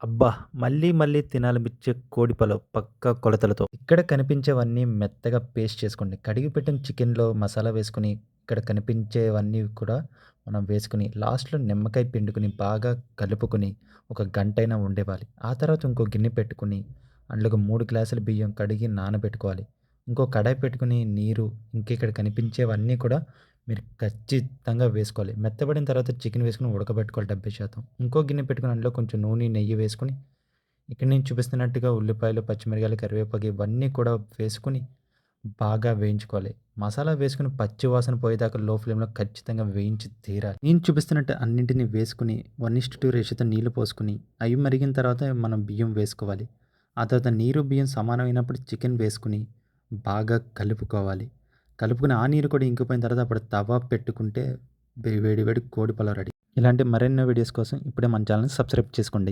అబ్బా! మళ్ళీ మళ్ళీ తినాలనిపించే కోడి పలావ్ పక్కా కొలతలతో. ఇక్కడ కనిపించేవన్నీ మెత్తగా పేస్ట్ చేసుకోండి. కడిగి పెట్టిన చికెన్‌లో మసాలా వేసుకొని, ఇక్కడ కనిపించేవన్నీ కూడా మనం వేసుకొని, లాస్ట్‌లో నిమ్మకాయ పిండుకొని, బాగా కలుపుకొని, ఒక గంటైనా ఉండేవాలి. ఆ తర్వాత ఇంకో గిన్నె పెట్టుకొని, అందులోకి 3 గ్లాసుల బియ్యం కడిగి నానబెట్టుకోవాలి. ఇంకో కడాయి పెట్టుకొని నీరు, ఇక్కడ కనిపించేవన్నీ కూడా మీరు ఖచ్చితంగా వేసుకోవాలి. మెత్తబడిన తర్వాత చికెన్ వేసుకొని ఉడకబెట్టుకోవాలి 70%. ఇంకో గిన్నె పెట్టుకొని అందులో కొంచెం నూనె, నెయ్యి వేసుకొని, ఇక్కడ నేను చూపిస్తున్నట్టుగా ఉల్లిపాయలు, పచ్చిమిరపకాయలు, కరివేపాకు ఇవన్నీ కూడా వేసుకొని బాగా వేయించుకోవాలి. మసాలా వేసుకొని పచ్చి వాసన పోయేదాకా లో ఫ్లేమ్‌లో ఖచ్చితంగా వేయించి తీరాలి. నేను చూపిస్తున్నట్టు అన్నింటిని వేసుకొని 1:2 రేషియోతో నీళ్లు పోసుకొని, అవి మరిగిన తర్వాత మనం బియ్యం వేసుకోవాలి. ఆ తర్వాత నీరు, బియ్యం సమానమైనప్పుడు చికెన్ వేసుకొని బాగా కలుపుకోవాలి. కలుపుకొని ఆ నీరు కూడా ఇంకిపోయిన తర్వాత అప్పుడు తవా పెట్టుకుంటే వేడి వేడి కోడి పలావ్ రెడీ. ఇలాంటి మరెన్నో వీడియోస్ కోసం ఇప్పుడే మన ఛానల్‌ని సబ్స్క్రైబ్ చేసుకోండి.